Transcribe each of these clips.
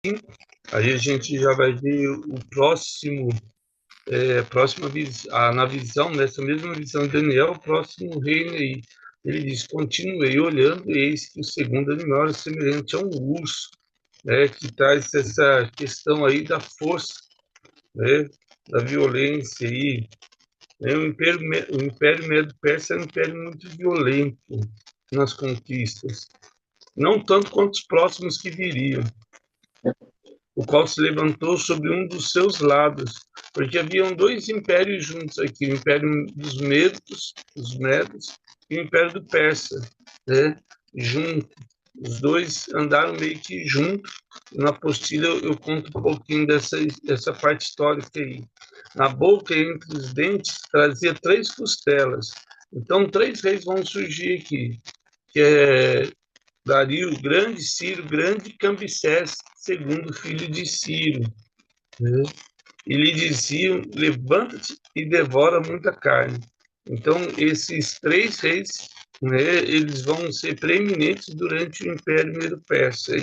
Aí a gente já vai ver o próximo, na visão, nessa mesma visão de Daniel, o próximo reino aí. Ele diz: continuei olhando, e eis que o segundo animal é semelhante a um urso, né, que traz essa questão aí da força, né, da violência aí. Né, o Império Medo-Persa é um império muito violento nas conquistas, não tanto quanto os próximos que viriam, o qual se levantou sobre um dos seus lados, porque haviam dois impérios juntos aqui, o Império dos Medos, os Medos, e o Império do Persa, né, junto. Os dois andaram meio que juntos. Na apostila eu conto um pouquinho dessa parte histórica aí. Na boca, entre os dentes, trazia 3 costelas. Então, 3 reis vão surgir aqui, que é Dario Grande, Ciro Grande e Cambises segundo filho de Ciro. Né? E lhe diziam: levanta-te e devora muita carne. Então, esses 3 reis, né, eles vão ser preeminentes durante o Império Medo-Persa.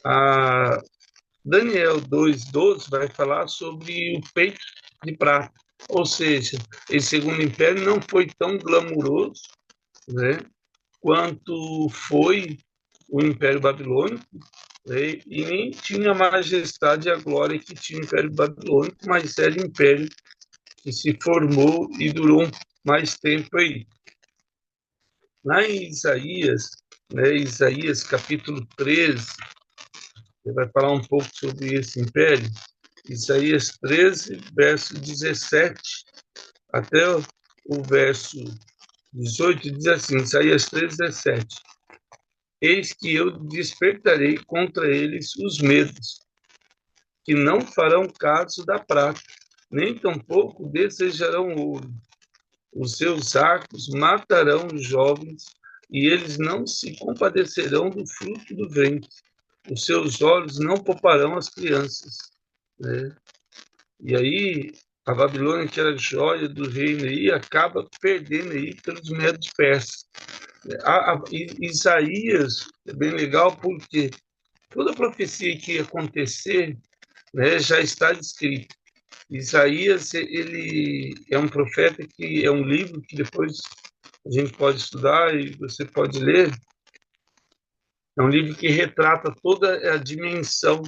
A Daniel 2:12 vai falar sobre o peito de prata. Ou seja, esse segundo império não foi tão glamuroso, né, quanto foi o Império Babilônico, né, e nem tinha a majestade e a glória que tinha o Império Babilônico, mas era um império que se formou e durou mais tempo aí. Lá em Isaías, né, Isaías capítulo 13, ele vai falar um pouco sobre esse império. Isaías 13, verso 17 até o verso 18, diz assim, Isaías 13, 17. Eis que eu despertarei contra eles os medos, que não farão caso da prata, nem tampouco desejarão ouro. Os seus arcos matarão os jovens, e eles não se compadecerão do fruto do ventre. Os seus olhos não pouparão as crianças. Né? E aí, a Babilônia, que era a joia do reino, aí, acaba perdendo aí pelos medos persas. Isaías é bem legal porque toda profecia que ia acontecer, né, já está descrita. Isaías, ele é um profeta que é um livro que depois a gente pode estudar e você pode ler. É um livro que retrata toda a dimensão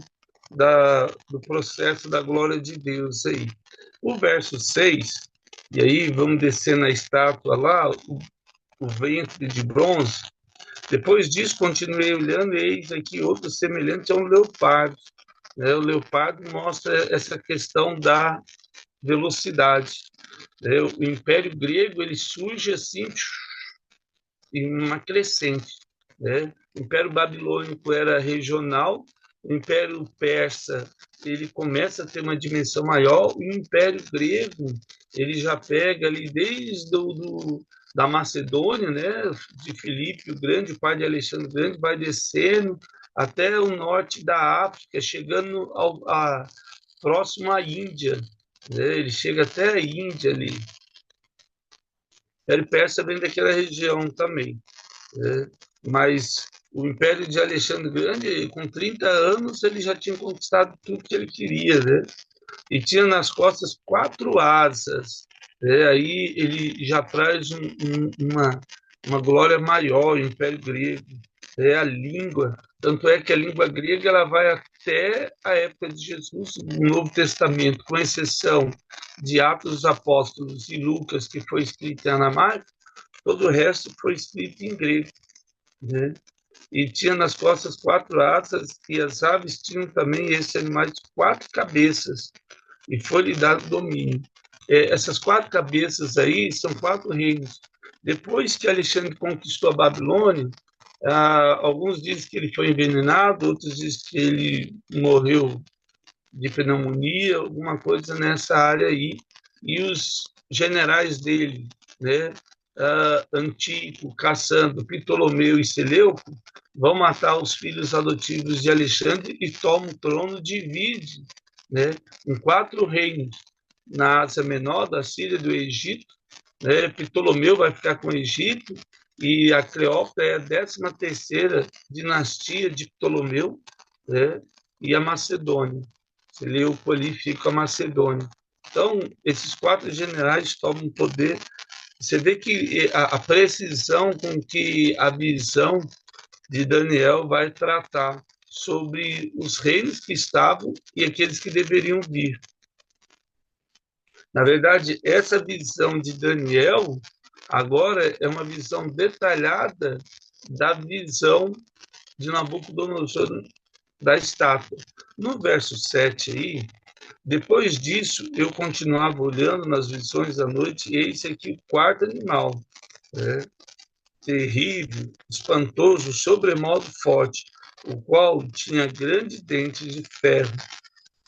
do processo da glória de Deus aí. O verso 6, e aí vamos descer na estátua lá, o ventre de bronze. Depois disso, continuei olhando, e eis aqui outro semelhante a um leopardo. Né? O leopardo mostra essa questão da velocidade. Né? O Império Grego ele surge assim em uma crescente. Né? O Império Babilônico era regional, o Império Persa ele começa a ter uma dimensão maior, o Império Grego ele já pega ali desde da Macedônia, né, de Filipe o Grande, pai de Alexandre o Grande, vai descendo até o norte da África, chegando próximo à Índia. Né? Ele chega até a Índia ali. O Império Persa vem daquela região também. Né? Mas o Império de Alexandre Grande, com 30 anos, ele já tinha conquistado tudo que ele queria, né? E tinha nas costas 4 asas. Né? Aí ele já traz uma glória maior, o Império Grego. É a língua, tanto é que a língua grega ela vai até a época de Jesus, no Novo Testamento, com exceção de Atos dos Apóstolos e Lucas, que foi escrito em aramaico, todo o resto foi escrito em grego. Né? E tinha nas costas 4 asas, e as aves tinham também esses animais 4 cabeças, e foi-lhe dado domínio. Essas 4 cabeças aí são 4 reinos. Depois que Alexandre conquistou a Babilônia, alguns dizem que ele foi envenenado, outros dizem que ele morreu de pneumonia, alguma coisa nessa área aí. E os generais dele, né, Antíoco, Cassandro, Ptolomeu e Seleuco, vão matar os filhos adotivos de Alexandre e tomam o trono, divide, né, em 4 reinos. Na Ásia Menor, da Síria e do Egito, né, Ptolomeu vai ficar com o Egito, e a Cleópatra é a 13ª dinastia de Ptolomeu, né, e a Macedônia. Seleuco ali fica a Macedônia. Então, esses 4 generais tomam poder. Você vê que a precisão com que a visão de Daniel vai tratar sobre os reinos que estavam e aqueles que deveriam vir. Na verdade, essa visão de Daniel agora é uma visão detalhada da visão de Nabucodonosor da estátua. No verso 7 aí, depois disso, eu continuava olhando nas visões da noite, e eis aqui o 4º animal, né? Terrível, espantoso, sobremodo forte, o qual tinha grandes dentes de ferro,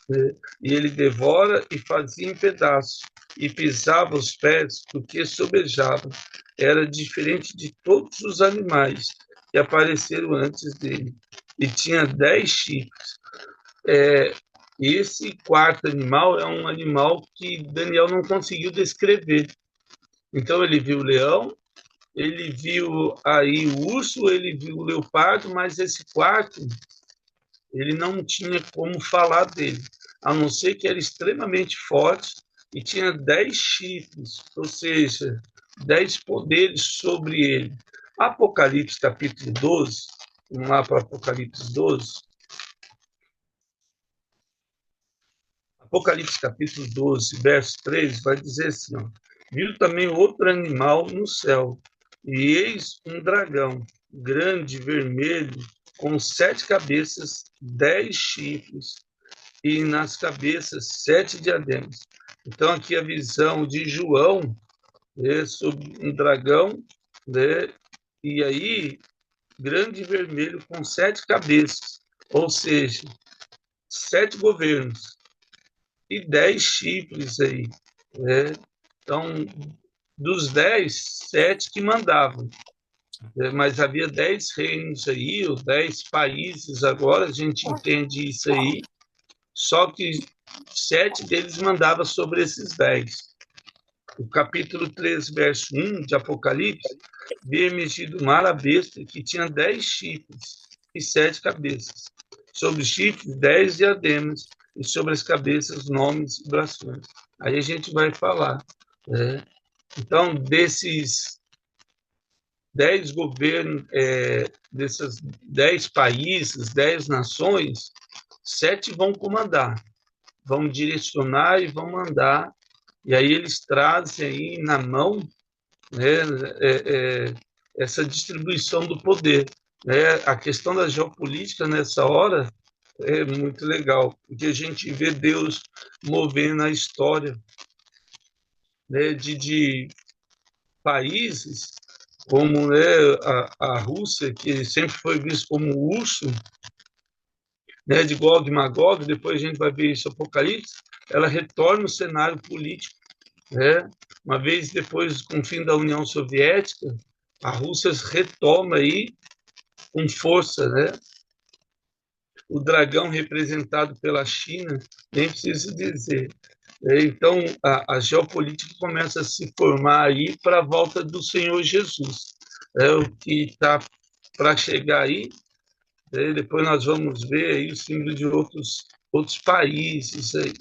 né? E ele devora e fazia em pedaços, e pisava os pés, porque sobejava. Era diferente de todos os animais que apareceram antes dele, e tinha 10 chifres. Esse 4º animal é um animal que Daniel não conseguiu descrever. Então ele viu o leão, ele viu aí o urso, ele viu o leopardo, mas esse 4º, ele não tinha como falar dele, a não ser que era extremamente forte e tinha 10 chifres, ou seja, 10 poderes sobre ele. Apocalipse capítulo 12, vamos lá para Apocalipse 12. Apocalipse capítulo 12, verso 3, vai dizer assim, ó, viu também outro animal no céu, e eis um dragão, grande, vermelho, com 7 cabeças, 10 chifres, e nas cabeças 7 diademas. Então, aqui a visão de João sobre um dragão, né, e aí, grande, vermelho, com 7 cabeças, ou seja, 7 governos, e 10 chifres aí, né? Então, dos 10, 7 que mandavam, né? Mas havia 10 reinos aí, ou 10 países agora, a gente entende isso aí, só que 7 deles mandavam sobre esses 10. O capítulo 3, verso 1 de Apocalipse, vê emergido do mar a besta que tinha 10 chifres e 7 cabeças. Sobre os chifres, 10 diademas, e sobre as cabeças, nomes e blasfêmias. Aí a gente vai falar, né? Então, desses 10 governos, desses 10 países, 10 nações, 7 vão comandar, vão direcionar e vão mandar, e aí eles trazem aí na mão, né, essa distribuição do poder, né? A questão da geopolítica nessa hora é muito legal, porque a gente vê Deus movendo a história, né, de países como, né, a Rússia, que sempre foi visto como o urso, né, de Gog e Magog, depois a gente vai ver isso no Apocalipse, ela retorna ao cenário político, né? Uma vez depois, com o fim da União Soviética, a Rússia retoma aí com força, né? O dragão representado pela China, nem preciso dizer. Então, a geopolítica começa a se formar aí para a volta do Senhor Jesus. O que está para chegar aí, depois nós vamos ver aí o símbolo de outros países aí,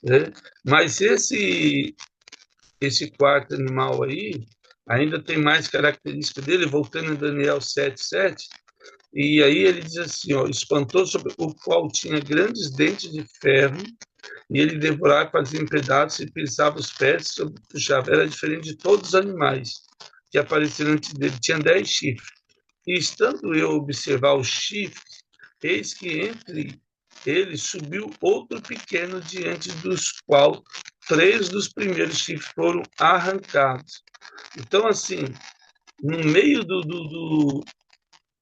né? Mas esse 4º animal aí ainda tem mais característica dele, voltando em Daniel 7:7, e aí ele diz assim, ó, espantou sobre o qual tinha grandes dentes de ferro, e ele devorava, fazia em pedaços e pisava os pés sobre o chave. Era diferente de todos os animais que apareceram antes dele. Tinha 10 chifres. E estando eu a observar os chifres, eis que entre eles subiu outro pequeno, diante dos quais 3 dos primeiros chifres foram arrancados. Então, assim, no meio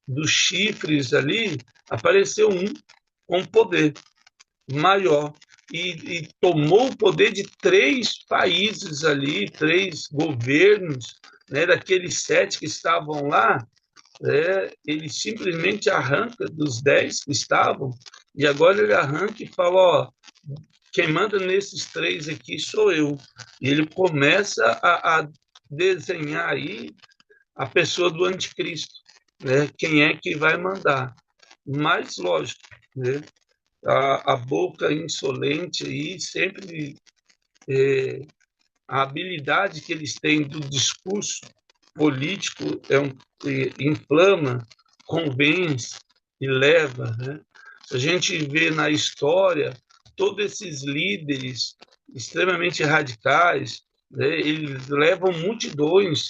dos chifres ali, apareceu um com poder maior e tomou o poder de 3 países ali, 3 governos, né, daqueles 7 que estavam lá, ele simplesmente arranca dos 10 que estavam, e agora ele arranca e fala, ó, quem manda nesses 3 aqui sou eu. E ele começa a desenhar aí a pessoa do anticristo, né? Quem é que vai mandar? Mas, lógico, né? a boca insolente aí, sempre a habilidade que eles têm do discurso político inflama, convence e leva, né? A gente vê na história todos esses líderes extremamente radicais, né? Eles levam multidões.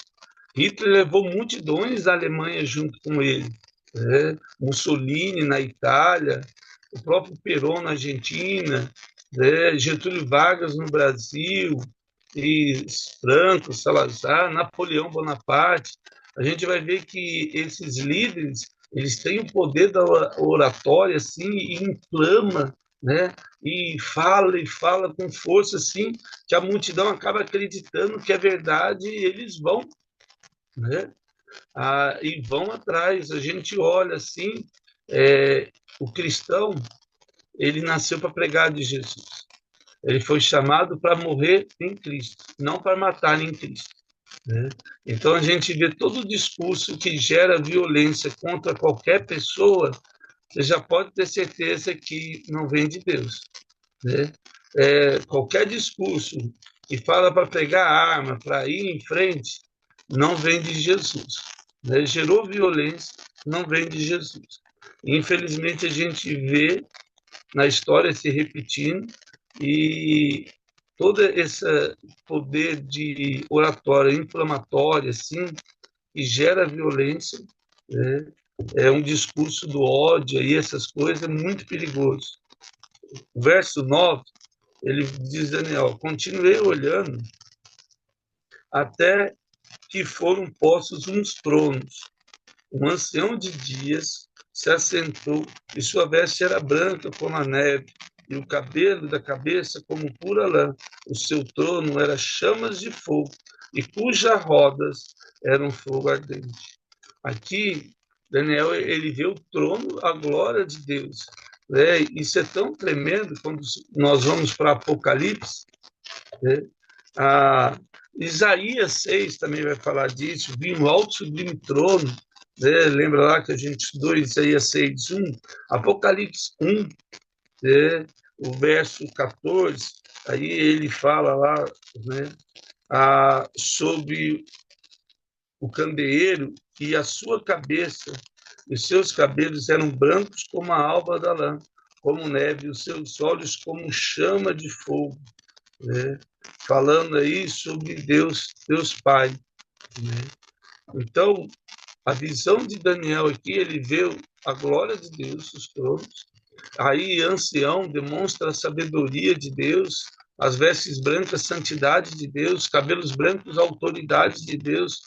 Hitler levou multidões da Alemanha junto com ele, né? Mussolini na Itália, o próprio Perón na Argentina, né? Getúlio Vargas no Brasil, e Franco, Salazar, Napoleão Bonaparte. A gente vai ver que esses líderes eles têm o poder da oratória assim e inflama, né? E fala com força assim que a multidão acaba acreditando que é verdade e eles vão, né? E vão atrás. A gente olha assim, o cristão ele nasceu para pregar de Jesus. Ele foi chamado para morrer em Cristo, não para matar em Cristo, né? Então a gente vê todo o discurso que gera violência contra qualquer pessoa, você já pode ter certeza que não vem de Deus, né? Qualquer discurso que fala para pegar arma, para ir em frente, não vem de Jesus, né? Gerou violência, não vem de Jesus. Infelizmente a gente vê na história se repetindo e todo esse poder de oratória inflamatória assim que gera violência, né? É um discurso do ódio e essas coisas é muito perigoso. O verso 9 ele diz, Daniel, continuei olhando até que foram postos uns tronos. Um ancião de dias se assentou, e sua veste era branca como a neve, e o cabelo da cabeça como pura lã. O seu trono era chamas de fogo, e cujas rodas eram fogo ardente. Aqui, Daniel, ele vê o trono, a glória de Deus, né? Isso é tão tremendo quando nós vamos para Apocalipse, né? A Isaías 6 também vai falar disso, vi um alto sublime trono, né? Lembra lá que a gente estudou Isaías 6, 1, Apocalipse 1, né? O verso 14, aí ele fala lá, né? Sobre o candeeiro e a sua cabeça, e seus cabelos eram brancos como a alva da lã, como neve, os seus olhos como chama de fogo, né? Falando aí sobre Deus, Deus Pai, né? Então, a visão de Daniel aqui, ele vê a glória de Deus, os tronos. Aí, ancião demonstra a sabedoria de Deus, as vestes brancas, santidade de Deus, cabelos brancos, autoridade de Deus,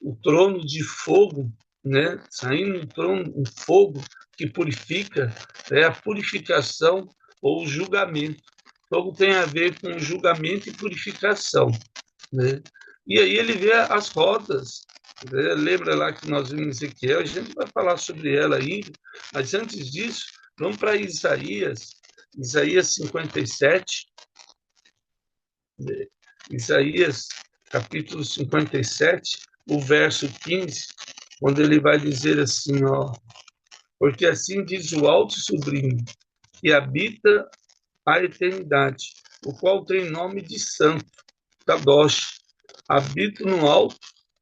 o trono de fogo, né? Saindo um trono, um fogo que purifica, é a purificação ou o julgamento. Fogo tem a ver com julgamento e purificação, né? E aí ele vê as rodas, né? Lembra lá que nós vimos em Ezequiel, a gente vai falar sobre ela ainda, mas antes disso, vamos para Isaías, Isaías 57, né? Isaías capítulo 57, o verso 15, quando ele vai dizer assim, ó, porque assim diz o alto e sublime, que habita a eternidade, o qual tem nome de santo, Kadosh, habito no alto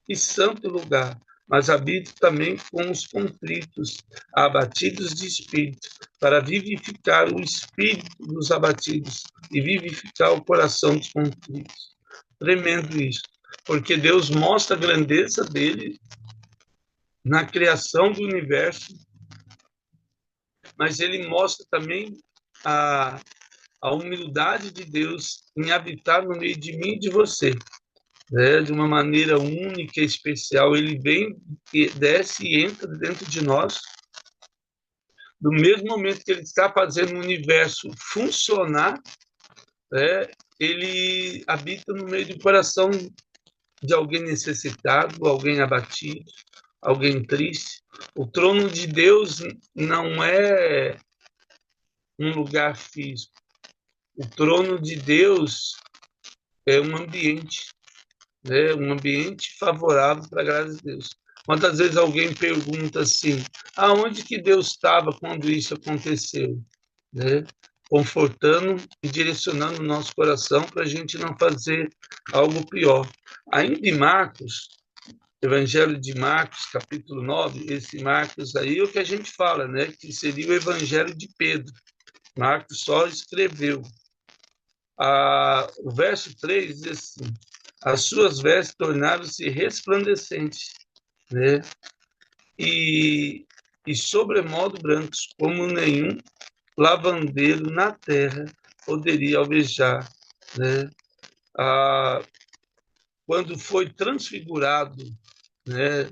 e santo lugar, mas habito também com os contritos, abatidos de espírito, para vivificar o espírito dos abatidos e vivificar o coração dos contritos. Tremendo isso, porque Deus mostra a grandeza dele na criação do universo, mas ele mostra também a humildade de Deus em habitar no meio de mim e de você, né? De uma maneira única e especial. Ele vem, desce e entra dentro de nós, do mesmo momento que ele está fazendo o universo funcionar, né? Ele habita no meio do coração de alguém necessitado, alguém abatido, alguém triste. O trono de Deus não é um lugar físico. O trono de Deus é um ambiente, né? Um ambiente favorável para a graça de Deus. Quantas vezes alguém pergunta assim, aonde que Deus estava quando isso aconteceu? né? Confortando e direcionando o nosso coração para a gente não fazer algo pior. Ainda em Marcos, Evangelho de Marcos, capítulo 9, esse Marcos aí é o que a gente fala, né? Que seria o Evangelho de Pedro. Marcos só escreveu. O verso 3 diz assim: as suas vestes tornaram-se resplandecentes, né? E, e sobremodo brancos, como nenhum lavandeiro na terra poderia alvejar, né? Quando foi transfigurado, né,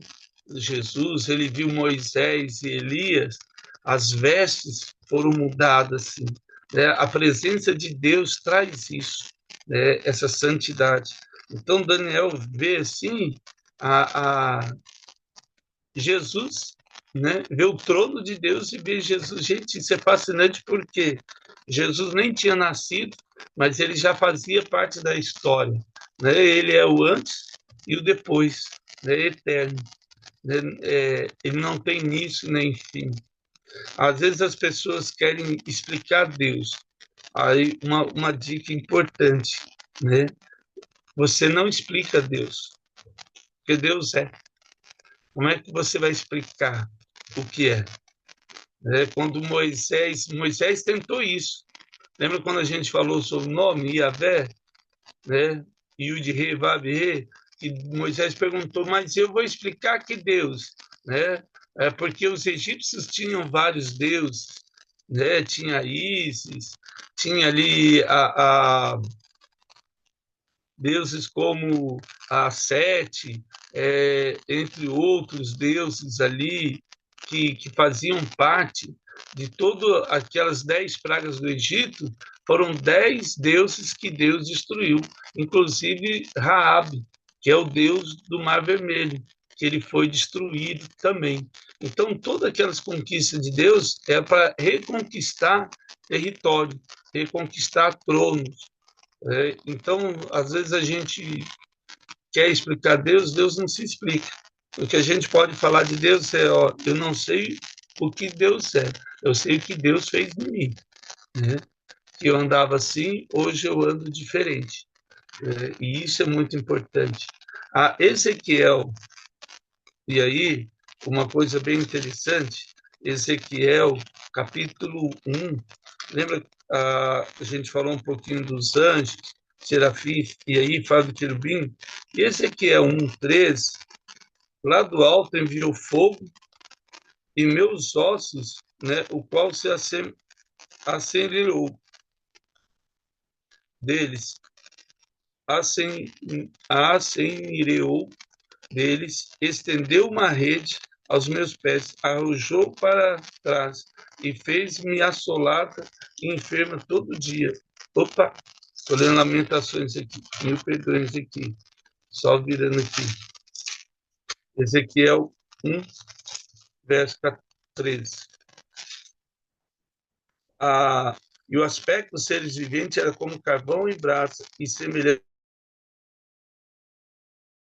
Jesus, ele viu Moisés e Elias, as vestes foram mudadas, assim, né? A presença de Deus traz isso, né? Essa santidade. Então Daniel vê assim a Jesus, né? Vê o trono de Deus e vê Jesus. Gente, isso é fascinante porque Jesus nem tinha nascido, mas ele já fazia parte da história, né? Ele é o antes e o depois, né? Eterno, né? Ele não tem início nem fim. Às vezes as pessoas querem explicar Deus. Aí uma dica importante, né? Você não explica Deus, porque Deus é. Como é que você vai explicar o que é? Quando Moisés tentou isso. Lembra quando a gente falou sobre o nome, Yahvé, né? Yud-He, Vav-He, que Moisés perguntou, mas eu vou explicar que Deus, né? Porque os egípcios tinham vários deuses, né? Tinha Ísis, tinha ali deuses como a Sete, entre outros deuses ali que faziam parte de todas aquelas 10 pragas do Egito, foram 10 deuses que Deus destruiu, inclusive Raabe, que é o deus do Mar Vermelho, que ele foi destruído também. Então, todas aquelas conquistas de Deus é para reconquistar território, reconquistar tronos. Então, às vezes a gente quer explicar Deus, Deus não se explica. O que a gente pode falar de Deus é, ó, eu não sei o que Deus é, eu sei o que Deus fez em mim, né? Que eu andava assim, hoje eu ando diferente, e isso é muito importante. A Ezequiel, e aí, uma coisa bem interessante, Ezequiel, capítulo 1, lembra, a gente falou um pouquinho dos anjos, serafins, e aí fala do querubim, e Ezequiel 1:3, lá do alto enviou fogo, e meus ossos, né, o qual se acelerou deles, acelerou deles, estendeu uma rede aos meus pés, arrojou para trás e fez-me assolada e enferma todo dia. Opa, estou lendo Lamentações aqui, mil perdões aqui, só virando aqui. Ezequiel 1, verso 13. E o aspecto dos seres viventes era como carvão e brasa, e semelhante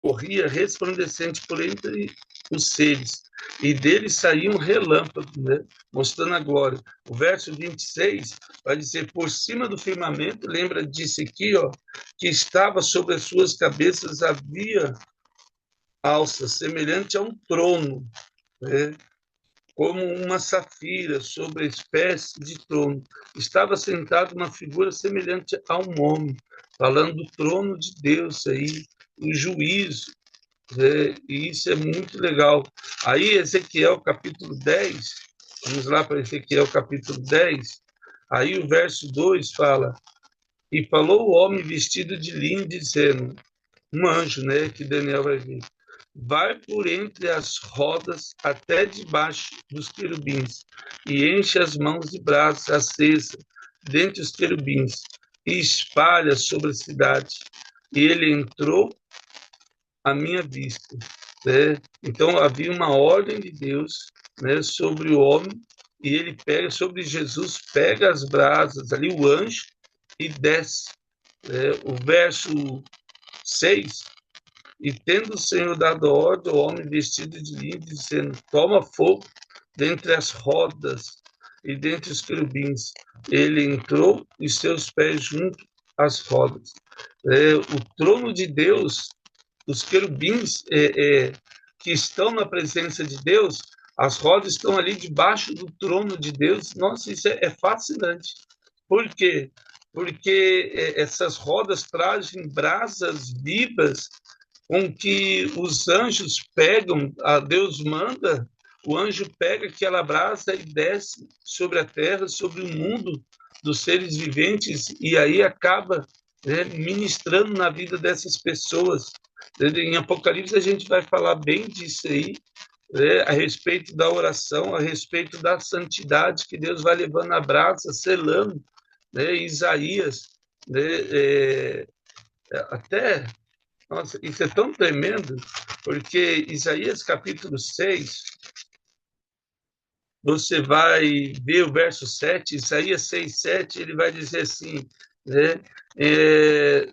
corria resplandecente por entre os seres, e dele saía um relâmpago, né, mostrando a glória. O verso 26 vai dizer, por cima do firmamento, lembra disso aqui, ó, que estava sobre as suas cabeças, havia alça, semelhante a um trono, né, como uma safira sobre a espécie de trono. Estava sentado uma figura semelhante a um homem, falando do trono de Deus aí, o juízo, e isso é muito legal. Aí, Ezequiel capítulo 10, vamos lá para Ezequiel capítulo 10, aí o verso 2 fala, e falou o homem vestido de linho, dizendo, um anjo, né, que Daniel vai ver, vai por entre as rodas até debaixo dos querubins, e enche as mãos de braços acesa dentre os querubins, e espalha sobre a cidade. E ele entrou à minha vista, né? Então havia uma ordem de Deus, né, sobre o homem, e ele pega sobre Jesus, pega as brasas ali, o anjo, e desce. O verso 6, e tendo o Senhor dado ordem ao homem vestido de linho, dizendo, toma fogo dentre as rodas, e dentre os querubins ele entrou e seus pés junto às rodas. O trono de Deus, os querubins que estão na presença de Deus, as rodas estão ali debaixo do trono de Deus. Nossa, isso é fascinante. Por quê? Porque essas rodas trazem brasas vivas com que os anjos pegam, a Deus manda, o anjo pega aquela brasa e desce sobre a terra, sobre o mundo dos seres viventes, e aí acaba, né, ministrando na vida dessas pessoas. Em Apocalipse a gente vai falar bem disso aí, né, a respeito da oração, a respeito da santidade que Deus vai levando a brasa, selando, né, Isaías, né, até nossa, isso é tão tremendo, porque Isaías capítulo 6, você vai ver o verso 7, Isaías 6, 7, ele vai dizer assim, né? É,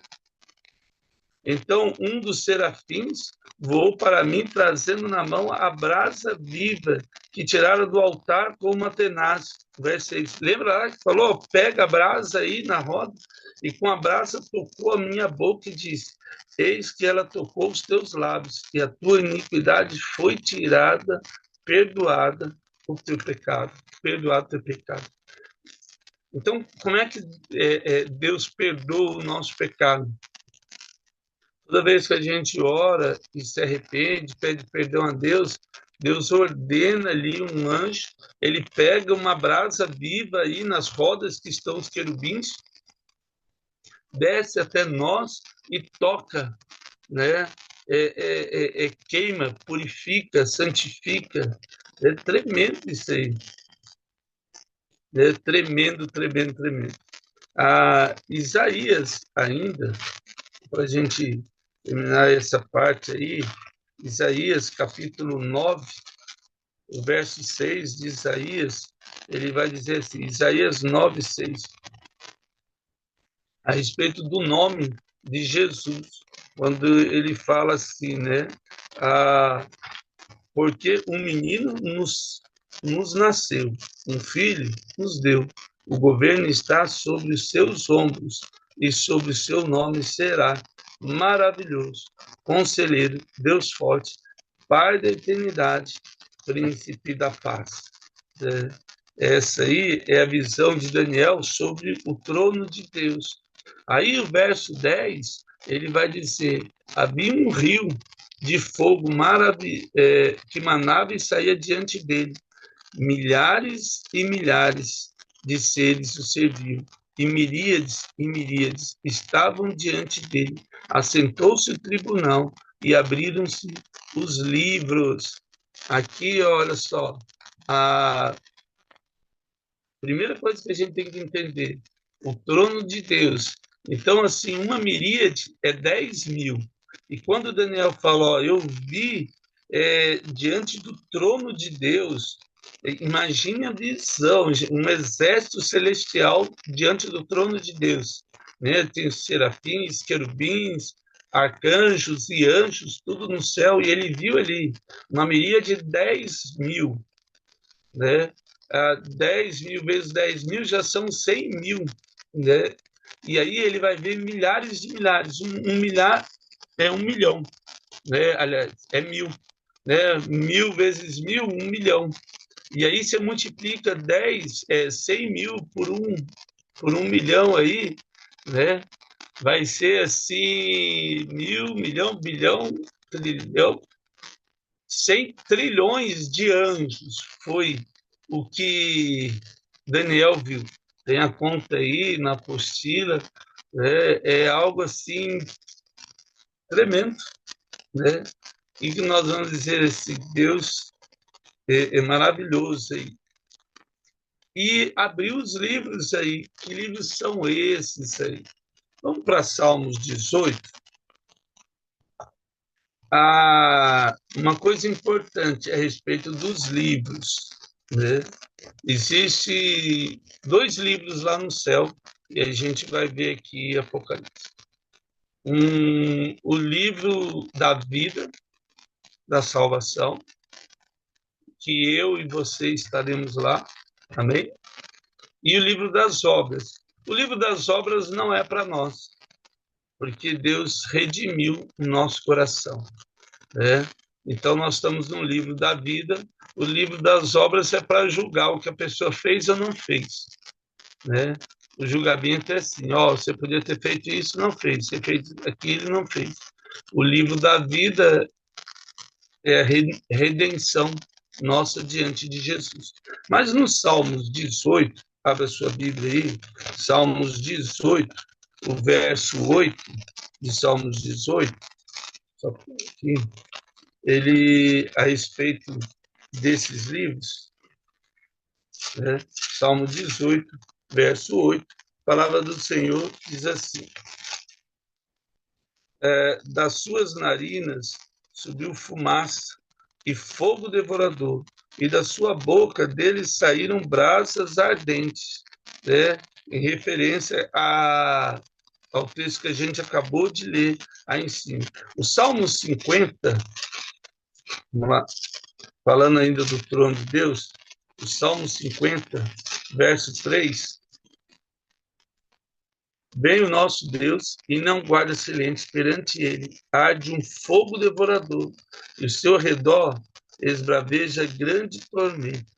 então, um dos serafins voou para mim, trazendo na mão a brasa viva que tiraram do altar com uma tenaz. Verso 6. Lembra lá que falou? Pega a brasa aí na roda, e com a brasa tocou a minha boca e disse: Eis que ela tocou os teus lábios, e a tua iniquidade foi tirada, perdoada o teu pecado. Perdoado o teu pecado. Então, como é que Deus perdoa o nosso pecado? Toda vez que a gente ora e se arrepende, pede perdão a Deus, Deus ordena ali um anjo, ele pega uma brasa viva aí nas rodas que estão os querubins, desce até nós e toca, né? Queima, purifica, santifica. É tremendo isso aí. É tremendo, tremendo, tremendo. Isaías ainda, para a gente terminar essa parte aí, Isaías capítulo 9, o verso 6 de Isaías, ele vai dizer assim, Isaías 9, 6, a respeito do nome de Jesus, quando ele fala assim, né? Porque um menino nos nasceu, um filho nos deu, o governo está sobre os seus ombros, e sobre o seu nome será maravilhoso, conselheiro, Deus forte, Pai da eternidade, príncipe da paz. Essa aí é a visão de Daniel sobre o trono de Deus. Aí o verso 10, ele vai dizer, havia um rio de fogo que manava e saía diante dele. Milhares e milhares de seres o serviam, e miríades estavam diante dele. Assentou-se o tribunal e abriram-se os livros. Aqui, olha só, a primeira coisa que a gente tem que entender, o trono de Deus. Então, assim, uma miríade é 10 mil. E quando Daniel falou, eu vi diante do trono de Deus, imagine a visão, um exército celestial diante do trono de Deus. Né? Tem os serafins, querubins, arcanjos e anjos, tudo no céu, e ele viu ali uma miríade de 10 mil, né? 10 mil vezes 10 mil já são 100 mil, né? E aí ele vai ver milhares de milhares. Um milhar é 1 milhão, né? Aliás, é mil, né? 1.000 vezes 1.000, 1 milhão. E aí você multiplica 100 mil por 1 milhão aí, né? Vai ser assim, 1.000, 1 milhão, bilhão, trilhão, 100 trilhões de anjos foi o que Daniel viu. Tem a conta aí na apostila, né? É algo assim tremendo, né? E que nós vamos dizer assim, Deus é maravilhoso aí. E abriu os livros aí. Que livros são esses aí? Vamos para Salmos 18. Uma coisa importante a respeito dos livros, né? Existe 2 livros lá no céu, e a gente vai ver aqui Apocalipse. O livro da vida, da salvação, que eu e você estaremos lá, Amém? E o livro das obras. O livro das obras não é para nós, porque Deus redimiu o nosso coração, né? Então, nós estamos no livro da vida. O livro das obras é para julgar o que a pessoa fez ou não fez, né? O julgamento é assim, ó, você podia ter feito isso, não fez. Você fez aquilo, não fez. O livro da vida é a redenção nossa diante de Jesus. Mas no Salmos 18, abra sua Bíblia aí, Salmos 18, o verso 8 de Salmos 18, só aqui, ele, a respeito desses livros, né? Salmo 18, verso 8, a palavra do Senhor diz assim, das suas narinas subiu fumaça e fogo devorador, e da sua boca deles saíram brasas ardentes, né? Em referência ao texto que a gente acabou de ler aí em cima. O Salmo 50, vamos lá, falando ainda do trono de Deus, o Salmo 50, verso 3, vem o nosso Deus e não guarda silêncio perante ele. Arde um fogo devorador e o seu redor esbraveja grande tormento,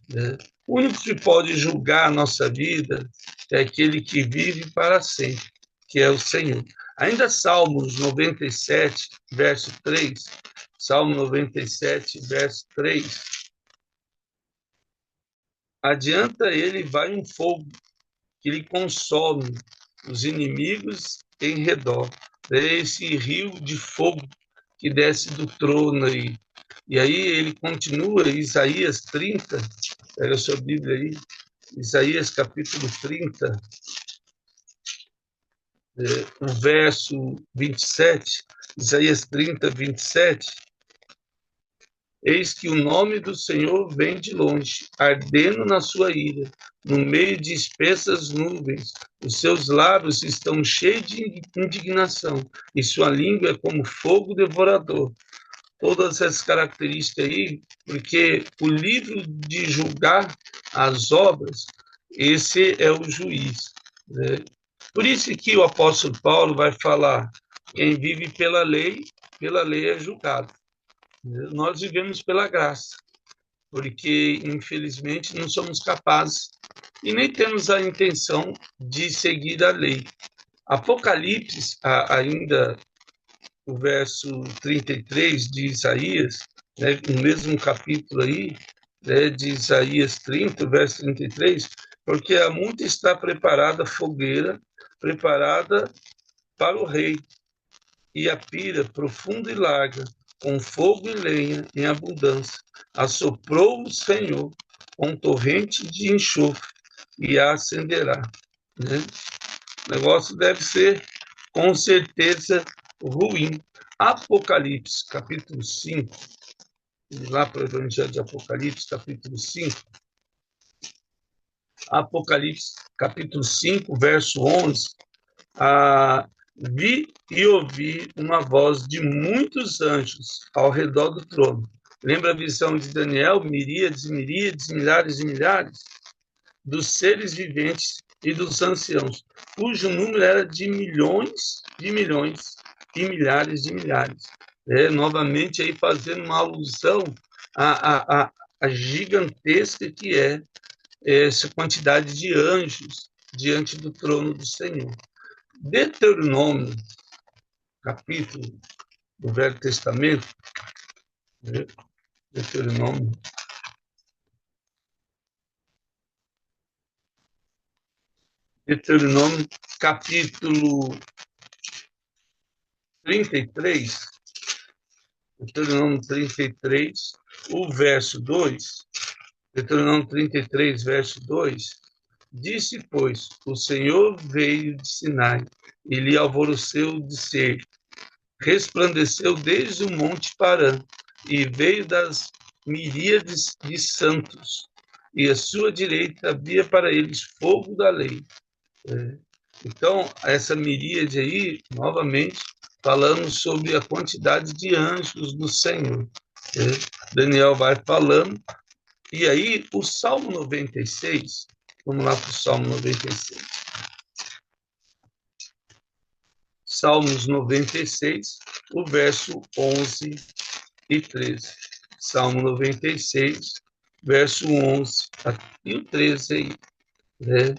né? O único que pode julgar a nossa vida é aquele que vive para sempre, que é o Senhor. Ainda Salmos 97, verso 3, Salmo 97, verso 3, adianta ele vai um fogo que lhe consome os inimigos em redor. É esse rio de fogo que desce do trono aí. E aí ele continua, Isaías 30, pega a sua Bíblia aí, Isaías capítulo 30, o verso 27, Isaías 30, 27, eis que o nome do Senhor vem de longe, ardendo na sua ira, no meio de espessas nuvens. Os seus lábios estão cheios de indignação, e sua língua é como fogo devorador. Todas essas características aí, porque o livro de julgar as obras, esse é o juiz, né? Por isso que o apóstolo Paulo vai falar, quem vive pela lei é julgado. Nós vivemos pela graça, porque, infelizmente, não somos capazes e nem temos a intenção de seguir a lei. Apocalipse, ainda o verso 33 de Isaías, né, no mesmo capítulo aí, né, de Isaías 30, verso 33, porque há muito está preparada a fogueira, preparada para o rei, e a pira profunda e larga, com fogo e lenha em abundância. Assoprou o Senhor com torrente de enxofre e a acenderá, né? O negócio deve ser, com certeza, ruim. Apocalipse, capítulo 5, lá para o Evangelho de Apocalipse, capítulo 5. Apocalipse, capítulo 5, verso 11. Vi e ouvi uma voz de muitos anjos ao redor do trono. Lembra a visão de Daniel? Miríades e miríades, milhares e milhares, dos seres viventes e dos anciãos, cujo número era de milhões e milhares de milhares. Novamente aí fazendo uma alusão à gigantesca que é essa quantidade de anjos diante do trono do Senhor. Deuteronômio, capítulo do Velho Testamento, né? Deuteronômio, capítulo 33, Deuteronômio 33, o verso 2, Deuteronômio 33, verso 2, disse, pois, o Senhor veio de Sinai, e lhe alvoroceu de ser, resplandeceu desde o monte Parã, e veio das miríades de santos, e à sua direita havia para eles fogo da lei. Então, essa miríade aí, novamente, falando sobre a quantidade de anjos do Senhor. Daniel vai falando E aí, o Salmo 96, vamos lá para o Salmo 96. Salmos 96, o verso 11 e 13. Salmo 96, verso 11 e o 13 aí, né?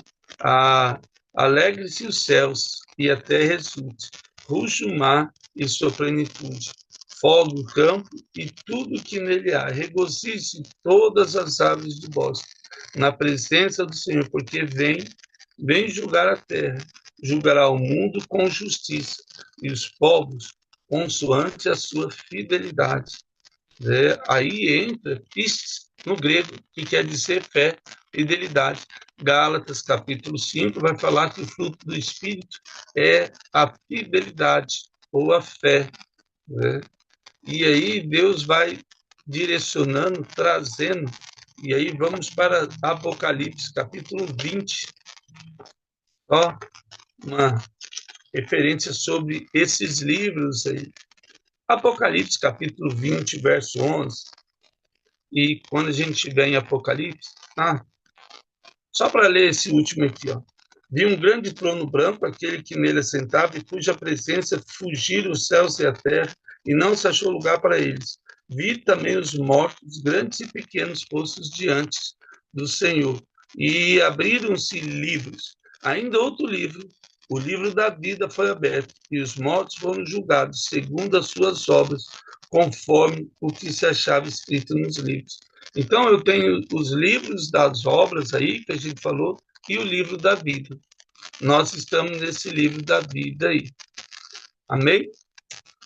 Alegre-se os céus e a terra exulte, ruja o mar e sua plenitude, foga o campo e tudo que nele há, regozije todas as aves do bosque, na presença do Senhor, porque vem julgar a terra, julgará o mundo com justiça e os povos consoante a sua fidelidade. Aí entra pistes no grego, que quer dizer fé, fidelidade. Gálatas, capítulo 5, vai falar que o fruto do Espírito é a fidelidade ou a fé. Né? E aí Deus vai direcionando, trazendo. E aí vamos para Apocalipse, capítulo 20. Ó, uma referência sobre esses livros aí. Apocalipse, capítulo 20, verso 11. E quando a gente estiver em Apocalipse, só para ler esse último aqui, ó. Vi um grande trono branco, aquele que nele assentava, e cuja presença fugiram os céus e a terra, e não se achou lugar para eles. Vi também os mortos, grandes e pequenos, postos diante do Senhor. E abriram-se livros. Ainda outro livro, o livro da vida foi aberto, e os mortos foram julgados, segundo as suas obras, conforme o que se achava escrito nos livros. Então, eu tenho os livros das obras aí, que a gente falou, e o livro da vida. Nós estamos nesse livro da vida aí. Amém?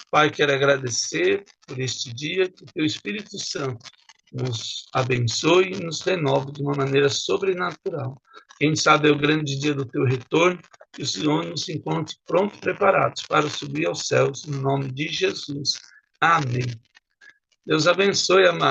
Pai, quero agradecer por este dia, que o Teu Espírito Santo nos abençoe e nos renove de uma maneira sobrenatural. Quem sabe é o grande dia do Teu retorno, que o Senhor nos encontre prontos e preparados para subir aos céus, no nome de Jesus. Amém. Deus abençoe, amado.